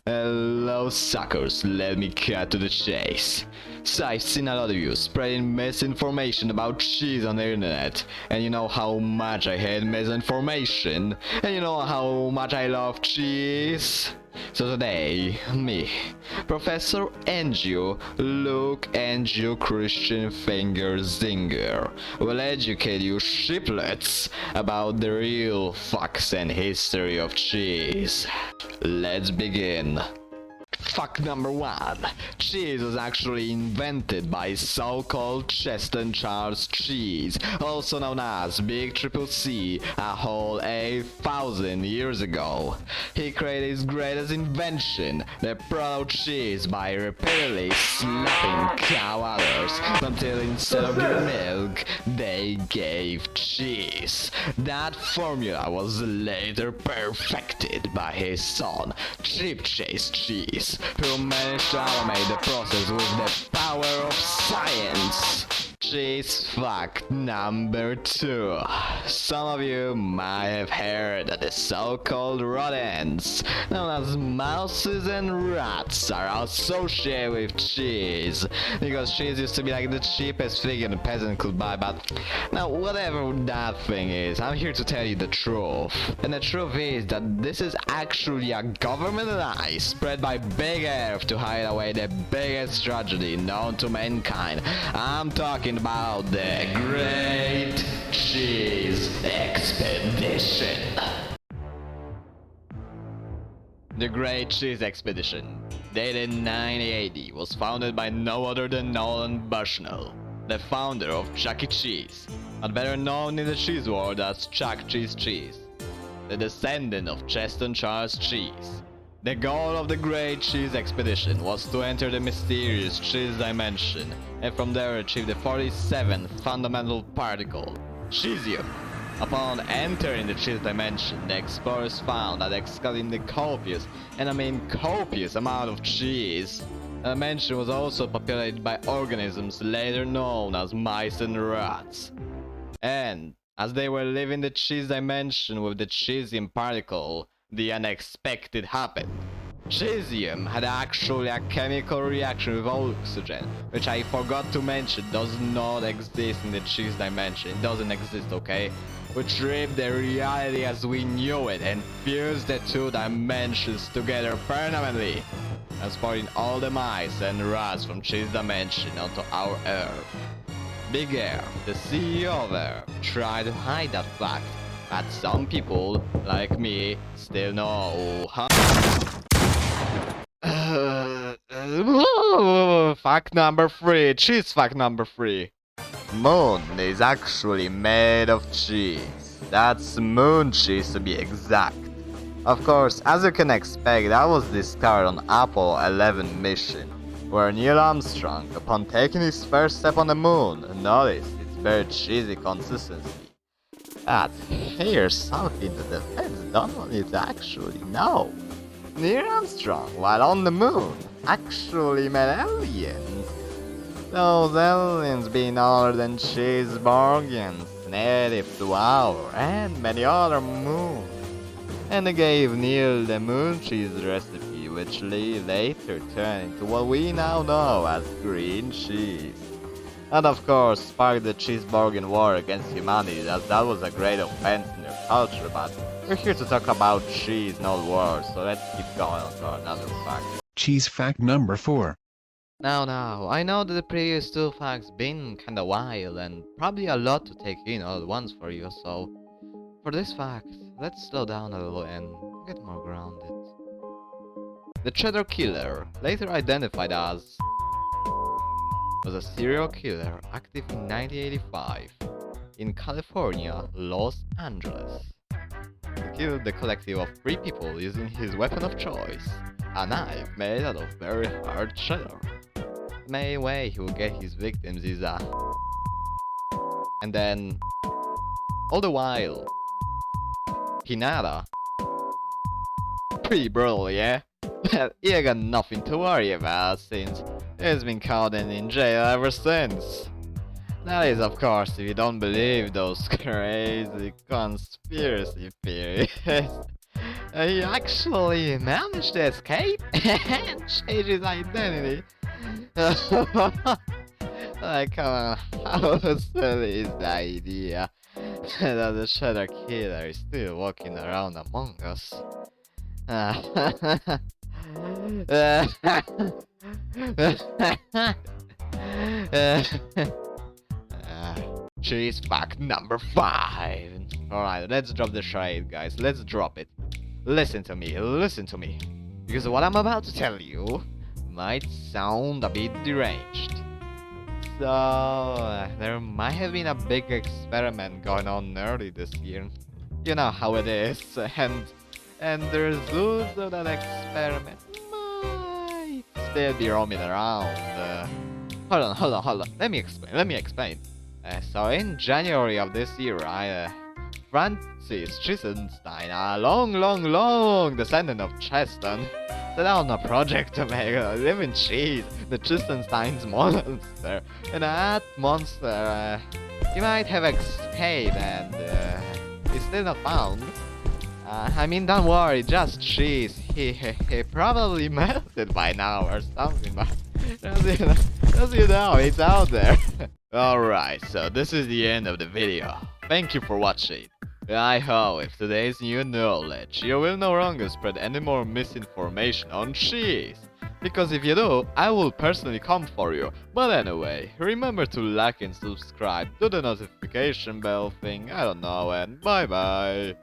Hello suckers, let me cut to the chase. So I've seen a lot of you spreading misinformation about cheese on the internet, and you know how much I hate misinformation, and you know how much I love cheese. So today, me, Professor Angio, Luke Angio Christian Finger Zingah, will educate you shiplets about the real facts and history of cheese. Let's begin. Fact number 1. Cheese was actually invented by so-called Cheston Charles cheese, also known as Big Triple C, a whole 8,000 years ago. He created his greatest invention, the proto cheese, by repeatedly slapping cow udders until instead of giving milk, they gave cheese. That formula was later perfected by his son, Chip Chase Cheese, who managed to automate the process with the power of science. Cheese fact number 2. Some of you might have heard that the so-called rodents, known as mouses and rats, are associated with cheese, because cheese used to be like the cheapest thing a peasant could buy. But now, whatever that thing is, I'm here to tell you the truth. And the truth is that this is actually a government lie spread by Big Earth to hide away the biggest tragedy known to mankind. I'm talking about the Great Cheese Expedition. The Great Cheese Expedition, dated 1980, was founded by no other than Nolan Bushnell, the founder of Chuck E. Cheese, but better known in the cheese world as Chuck Cheese Cheese, the descendant of Cheston Charles Cheese. The goal of the Great Cheese Expedition was to enter the mysterious cheese dimension and from there achieve the 47th fundamental particle, cesium. Upon entering the cheese dimension, the explorers found that excluding the copious, and I mean copious, amount of cheese, the dimension was also populated by organisms later known as mice and rats. And as they were leaving the cheese dimension with the cesium particle, the unexpected happened. Cesium had actually a chemical reaction with oxygen, which I forgot to mention does not exist in the cheese dimension. It doesn't exist, okay? Which ripped the reality as we knew it and fused the two dimensions together permanently, transporting all the mice and rats from cheese dimension onto our Earth. Big Earth, the CEO of Earth, tried to hide that fact, but some people, like me, still know. Fact number 3. Cheese fact number 3. Moon is actually made of cheese. That's moon cheese to be exact. Of course, as you can expect, that was discovered on Apollo 11 mission, where Neil Armstrong, upon taking his first step on the moon, noticed its very cheesy consistency. But here's something that the fans don't want you to actually know. Neil Armstrong, while on the moon, actually met aliens. Those aliens being other than cheeseburgers, native to our and many other moons. And they gave Neil the moon cheese recipe, which later turned into what we now know as green cheese. And of course sparked the cheeseburger war against humanity, as that was a great offense in their culture. But we're here to talk about cheese, not wars, so let's keep going on to another fact. Cheese fact number 4. Now, I know that the previous 2 facts been kinda wild and probably a lot to take in all at once for you, so for this fact, let's slow down a little and get more grounded. The Cheddar Killer, later identified as, was a serial killer active in 1985 in California, Los Angeles. He killed the collective of 3 people using his weapon of choice, a knife made out of very hard cheddar. The main way he would get his victims is and then, all the while, Pinata. Pretty brutal, yeah? Well, you got nothing to worry about since he's been caught and in jail ever since. That is, of course, if you don't believe those crazy conspiracy theories. He actually managed to escape and change his identity. Like, come on, how silly is the idea that the Shadow Killer is still walking around among us? Cheese fact number 5. Alright, let's drop the charade, guys. Let's drop it. Listen to me, listen to me. Because what I'm about to tell you might sound a bit deranged. So, there might have been a big experiment going on early this year. You know how it is, and the results of that experiment might still be roaming around. Hold on. Let me explain. So in January of this year, Francis Chisenstein, a long descendant of Cheston, set out on a project to make a living cheese, the Chisenstein's monster. And that monster, he might have escaped and is still not found. I mean, don't worry, just cheese. He probably melted by now or something, but just you know, it's out there. Alright, so this is the end of the video. Thank you for watching. I hope with today's new knowledge, you will no longer spread any more misinformation on cheese. Because if you do, I will personally come for you. But anyway, remember to like and subscribe, do the notification bell thing, I don't know, and bye bye.